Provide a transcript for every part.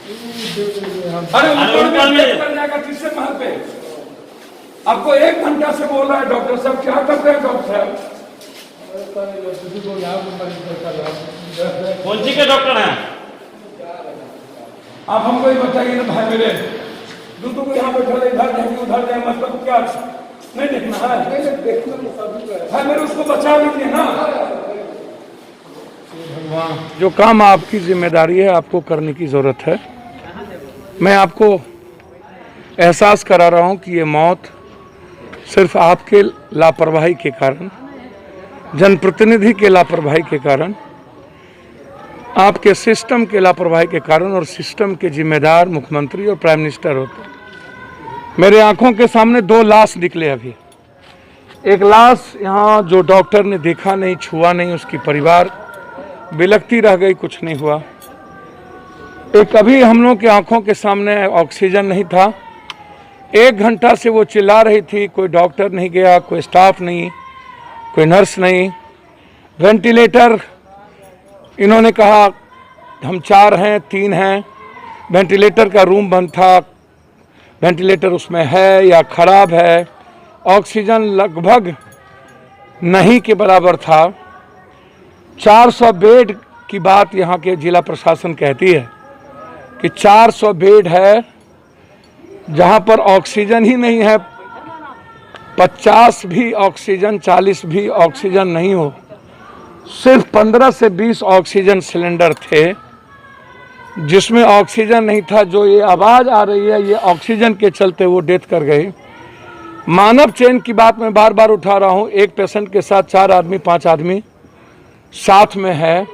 अरे ऊपर में कर जाएगा तीसरे महल पे। आपको 1 घंटा से बोल रहा है डॉक्टर साहब, क्या करते हैं डॉक्टर साहब? कौन सी के डॉक्टर हैं आप हमको ही बताइए ना भाई मेरे। दूसरों को यहाँ बैठा इधर जाएंगे उधर जाए, मतलब क्या नहीं देखना है? भाई मेरे उसको बचा लीजिए ना। जो काम आपकी जिम्मेदारी है आपको करने की जरूरत है। मैं आपको एहसास करा रहा हूं कि ये मौत सिर्फ आपके लापरवाही के कारण, जनप्रतिनिधि के लापरवाही के कारण, आपके सिस्टम के लापरवाही के कारण और सिस्टम के जिम्मेदार मुख्यमंत्री और प्राइम मिनिस्टर होते। मेरे आंखों के सामने 2 लाश निकले अभी। एक लाश यहाँ जो डॉक्टर ने देखा नहीं, छुआ नहीं, उसकी परिवार बिलखती रह गई, कुछ नहीं हुआ। एक अभी हम लोग के आंखों के सामने ऑक्सीजन नहीं था। 1 घंटा से वो चिल्ला रही थी, कोई डॉक्टर नहीं गया, कोई स्टाफ नहीं, कोई नर्स नहीं। वेंटिलेटर इन्होंने कहा हम 4 हैं, 3 हैं। वेंटिलेटर का रूम बंद था, वेंटिलेटर उसमें है या खराब है। ऑक्सीजन लगभग नहीं के बराबर था। 400 बेड की बात यहाँ के जिला प्रशासन कहती है कि 400 बेड है, जहाँ पर ऑक्सीजन ही नहीं है। 50 भी ऑक्सीजन, 40 भी ऑक्सीजन नहीं हो, सिर्फ 15 से 20 ऑक्सीजन सिलेंडर थे, जिसमें ऑक्सीजन नहीं था। जो ये आवाज़ आ रही है, ये ऑक्सीजन के चलते वो डेथ कर गई। मानव चेन की बात मैं बार बार उठा रहा हूँ। एक पेशेंट के साथ 4 आदमी 5 आदमी साथ में है।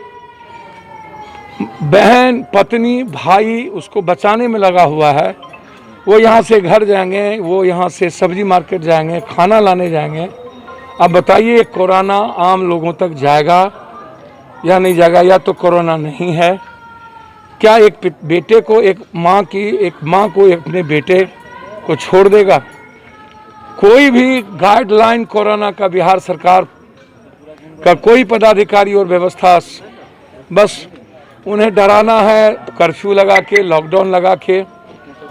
बहन, पत्नी, भाई उसको बचाने में लगा हुआ है। वो यहाँ से घर जाएंगे, वो यहाँ से सब्जी मार्केट जाएंगे, खाना लाने जाएंगे। अब बताइए कोरोना आम लोगों तक जाएगा या नहीं जाएगा? या तो कोरोना नहीं है। क्या एक बेटे को, एक माँ को अपने बेटे को छोड़ देगा? कोई भी गाइडलाइन कोरोना का बिहार सरकार का कोई पदाधिकारी और व्यवस्था, बस उन्हें डराना है। कर्फ्यू लगा के, लॉकडाउन लगा के,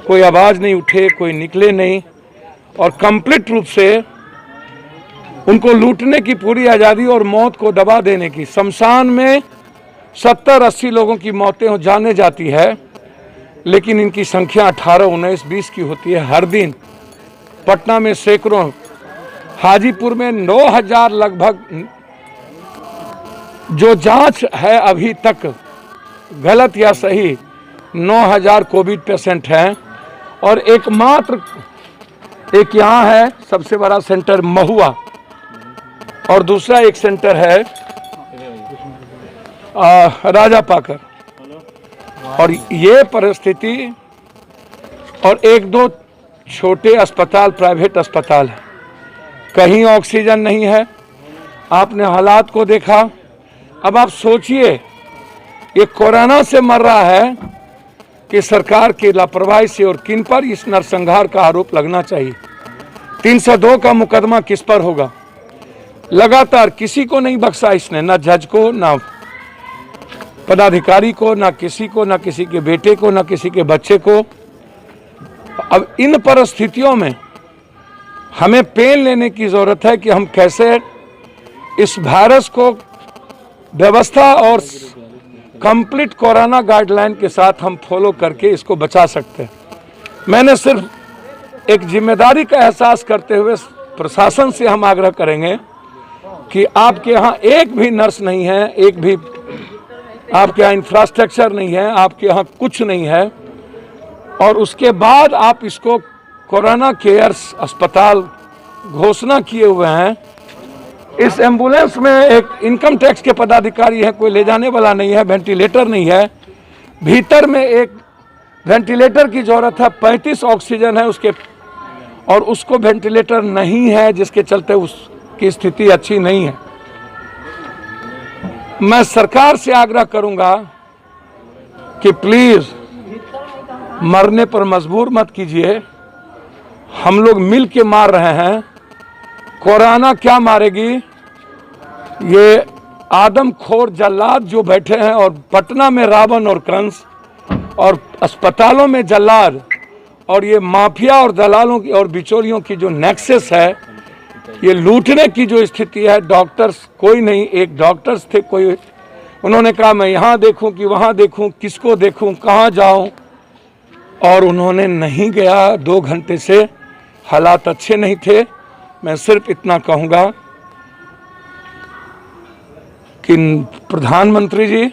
कोई आवाज़ नहीं उठे, कोई निकले नहीं, और कंप्लीट रूप से उनको लूटने की पूरी आज़ादी और मौत को दबा देने की। शमशान में 70-80 लोगों की मौतें हो जाने जाती है, लेकिन इनकी संख्या 18, 19, 20 की होती है हर दिन। पटना में सैकड़ों, हाजीपुर में 9000 लगभग जो जांच है अभी तक, गलत या सही, 9000 कोविड पेशेंट हैं। और एकमात्र एक यहाँ है सबसे बड़ा सेंटर महुआ, और दूसरा एक सेंटर है राजा पाकर। और ये परिस्थिति, और 1-2 छोटे अस्पताल, प्राइवेट अस्पताल है, कहीं ऑक्सीजन नहीं है। आपने हालात को देखा। अब आप सोचिए, ये कोरोना से मर रहा है कि सरकार की लापरवाही से, और किन पर इस नरसंहार का आरोप लगना चाहिए? 302 का मुकदमा किस पर होगा? लगातार किसी को नहीं बख्शा इसने, ना जज को, ना पदाधिकारी को, ना किसी को, ना किसी के बेटे को, ना किसी के बच्चे को। अब इन परिस्थितियों में हमें पेन लेने की जरूरत है कि हम कैसे इस वायरस को व्यवस्था और कंप्लीट कोरोना गाइडलाइन के साथ हम फॉलो करके इसको बचा सकते हैं। मैंने सिर्फ एक जिम्मेदारी का एहसास करते हुए प्रशासन से हम आग्रह करेंगे कि आपके यहाँ एक भी नर्स नहीं है, एक भी आपके यहाँ इंफ्रास्ट्रक्चर नहीं है, आपके यहाँ कुछ नहीं है, और उसके बाद आप इसको कोरोना केयर अस्पताल घोषणा किए हुए हैं। इस एम्बुलेंस में एक इनकम टैक्स के पदाधिकारी है, कोई ले जाने वाला नहीं है, वेंटिलेटर नहीं है। भीतर में एक वेंटिलेटर की जरूरत है, 35 ऑक्सीजन है उसके, और उसको वेंटिलेटर नहीं है, जिसके चलते उसकी स्थिति अच्छी नहीं है। मैं सरकार से आग्रह करूंगा कि प्लीज मरने पर मजबूर मत कीजिए। हम लोग मिल के मार रहे हैं। कोरोना क्या मारेगी? ये आदमखोर जल्लाद जो बैठे हैं, और पटना में रावण और कंस, और अस्पतालों में जल्लाद और ये माफिया और दलालों की और बिचौलियों की जो नेक्सस है, ये लूटने की जो स्थिति है। डॉक्टर्स कोई नहीं, एक डॉक्टर्स थे कोई, उन्होंने कहा मैं यहाँ देखूं कि वहाँ देखूं, किसको देखूं, कहाँ जाऊं, और उन्होंने नहीं गया। 2 घंटे से हालात अच्छे नहीं थे। मैं सिर्फ इतना कहूँगा कि प्रधानमंत्री जी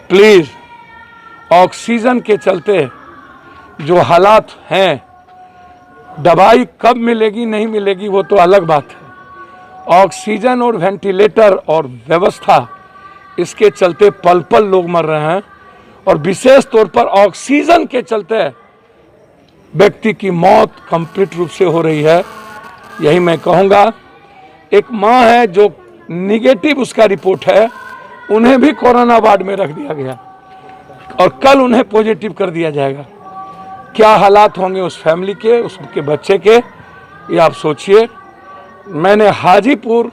प्लीज़, ऑक्सीजन के चलते जो हालात हैं, दवाई कब मिलेगी नहीं मिलेगी वो तो अलग बात है, ऑक्सीजन और वेंटिलेटर और व्यवस्था, इसके चलते पल पल लोग मर रहे हैं। और विशेष तौर पर ऑक्सीजन के चलते व्यक्ति की मौत कंप्लीट रूप से हो रही है। यही मैं कहूँगा। एक माँ है जो निगेटिव उसका रिपोर्ट है, उन्हें भी कोरोना वार्ड में रख दिया गया और कल उन्हें पॉजिटिव कर दिया जाएगा। क्या हालात होंगे उस फैमिली के, उसके बच्चे के, ये आप सोचिए। मैंने हाजीपुर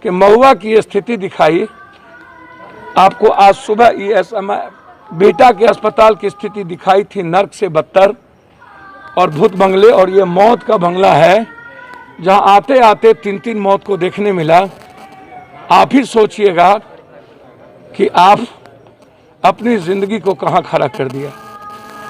के महुआ की स्थिति दिखाई आपको, आज सुबह बेटा के अस्पताल की स्थिति दिखाई थी, नर्क से बदतर और भूत बंगले। और ये मौत का बंगला है जहां आते आते 3-3 मौत को देखने मिला। आप ही सोचिएगा कि आप अपनी जिंदगी को कहां खड़ा कर दिया।